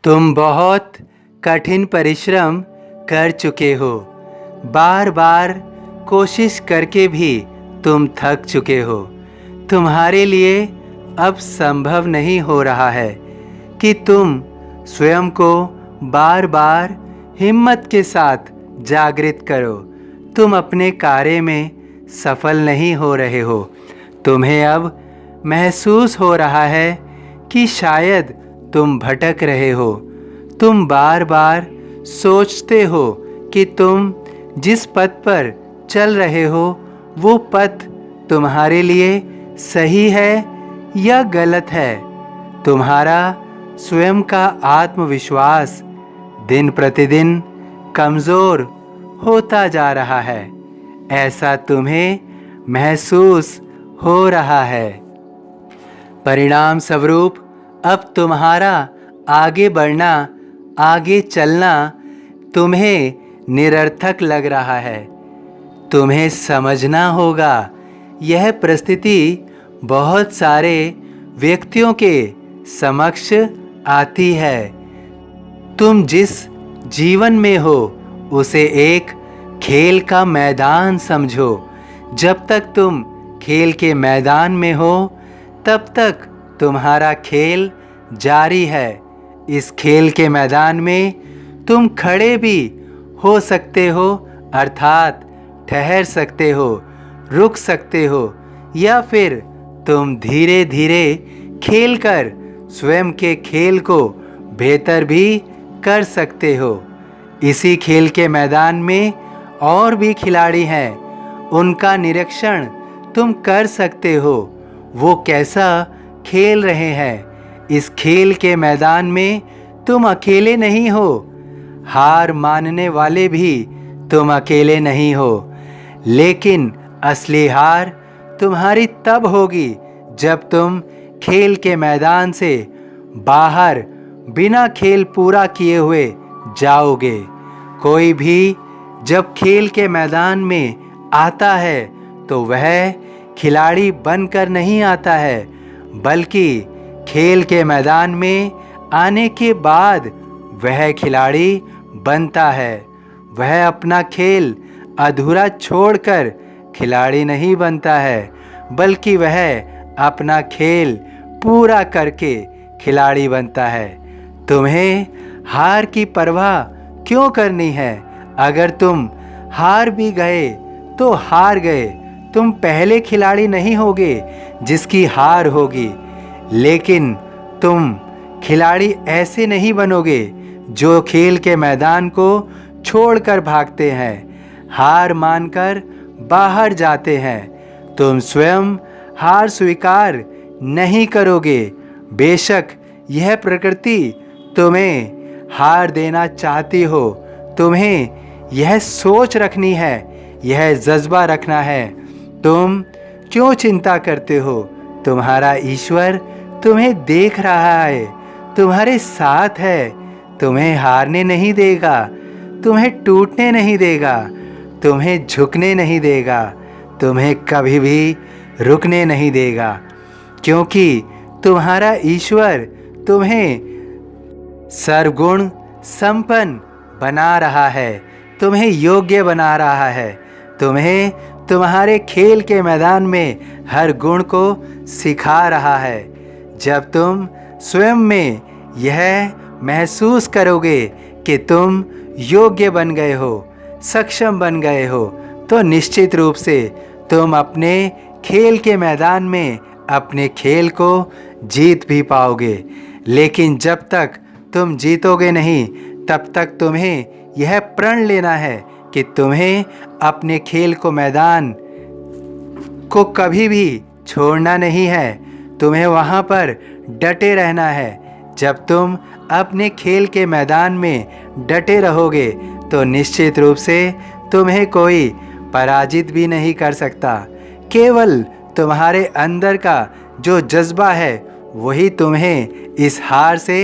तुम बहुत कठिन परिश्रम कर चुके हो। बार बार कोशिश करके भी तुम थक चुके हो। तुम्हारे लिए अब संभव नहीं हो रहा है कि तुम स्वयं को बार बार हिम्मत के साथ जागृत करो। तुम अपने कार्य में सफल नहीं हो रहे हो। तुम्हें अब महसूस हो रहा है कि शायद तुम भटक रहे हो। तुम बार बार सोचते हो कि तुम जिस पथ पर चल रहे हो वो पथ तुम्हारे लिए सही है या गलत है। तुम्हारा स्वयं का आत्मविश्वास दिन प्रतिदिन कमज़ोर होता जा रहा है। ऐसा तुम्हें महसूस हो रहा है। परिणाम स्वरूप अब तुम्हारा आगे बढ़ना, आगे चलना तुम्हें निरर्थक लग रहा है। तुम्हें समझना होगा, यह परिस्थिति बहुत सारे व्यक्तियों के समक्ष आती है। तुम जिस जीवन में हो उसे एक खेल का मैदान समझो। जब तक तुम खेल के मैदान में हो तब तक तुम्हारा खेल जारी है। इस खेल के मैदान में तुम खड़े भी हो सकते हो, अर्थात ठहर सकते हो, रुक सकते हो, या फिर तुम धीरे धीरे खेलकर स्वयं के खेल को बेहतर भी कर सकते हो। इसी खेल के मैदान में और भी खिलाड़ी हैं। उनका निरीक्षण तुम कर सकते हो, वो कैसा खेल रहे हैं। इस खेल के मैदान में तुम अकेले नहीं हो। हार मानने वाले भी तुम अकेले नहीं हो। लेकिन असली हार तुम्हारी तब होगी जब तुम खेल के मैदान से बाहर बिना खेल पूरा किए हुए जाओगे। कोई भी जब खेल के मैदान में आता है तो वह खिलाड़ी बनकर नहीं आता है, बल्कि खेल के मैदान में आने के बाद वह खिलाड़ी बनता है। वह अपना खेल अधूरा छोड़कर खिलाड़ी नहीं बनता है, बल्कि वह अपना खेल पूरा करके खिलाड़ी बनता है। तुम्हें हार की परवाह क्यों करनी है? अगर तुम हार भी गए तो हार गए। तुम पहले खिलाड़ी नहीं होगे जिसकी हार होगी, लेकिन तुम खिलाड़ी ऐसे नहीं बनोगे जो खेल के मैदान को छोड़कर भागते हैं, हार मानकर बाहर जाते हैं। तुम स्वयं हार स्वीकार नहीं करोगे। बेशक यह प्रकृति तुम्हें हार देना चाहती हो, तुम्हें यह सोच रखनी है, यह जज्बा रखना है। तुम क्यों चिंता करते हो? तुम्हारा ईश्वर तुम्हें देख रहा है, तुम्हारे साथ है, तुम्हें हारने नहीं देगा, तुम्हें टूटने नहीं देगा, तुम्हें झुकने नहीं देगा, तुम्हें कभी भी रुकने नहीं देगा, क्योंकि तुम्हारा ईश्वर तुम्हें सर्वगुण संपन्न बना रहा है, तुम्हें योग्य बना रहा है, तुम्हें तुम्हारे खेल के मैदान में हर गुण को सिखा रहा है। जब तुम स्वयं में यह महसूस करोगे कि तुम योग्य बन गए हो, सक्षम बन गए हो, तो निश्चित रूप से तुम अपने खेल के मैदान में अपने खेल को जीत भी पाओगे। लेकिन जब तक तुम जीतोगे नहीं, तब तक तुम्हें यह प्रण लेना है कि तुम्हें अपने खेल को मैदान को कभी भी छोड़ना नहीं है। तुम्हें वहाँ पर डटे रहना है। जब तुम अपने खेल के मैदान में डटे रहोगे तो निश्चित रूप से तुम्हें कोई पराजित भी नहीं कर सकता। केवल तुम्हारे अंदर का जो जज्बा है वही तुम्हें इस हार से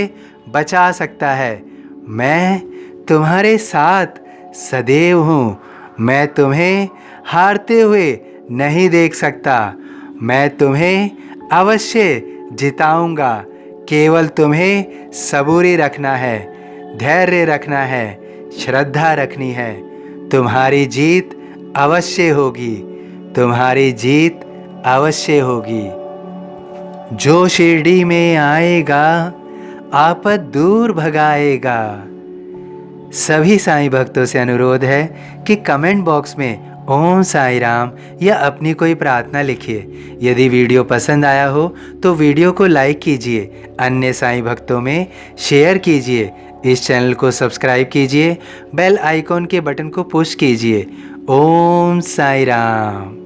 बचा सकता है। मैं तुम्हारे साथ सदैव हूँ। मैं तुम्हें हारते हुए नहीं देख सकता। मैं तुम्हें अवश्य जिताऊंगा, केवल तुम्हें सबूरी रखना है, धैर्य रखना है, श्रद्धा रखनी है। तुम्हारी जीत अवश्य होगी, तुम्हारी जीत अवश्य होगी। जो शिरडी में आएगा आपद दूर भगाएगा। सभी साईं भक्तों से अनुरोध है कि कमेंट बॉक्स में ओम साई राम या अपनी कोई प्रार्थना लिखिए। यदि वीडियो पसंद आया हो तो वीडियो को लाइक कीजिए, अन्य साईं भक्तों में शेयर कीजिए, इस चैनल को सब्सक्राइब कीजिए, बेल आइकॉन के बटन को पुश कीजिए। ओम साई राम।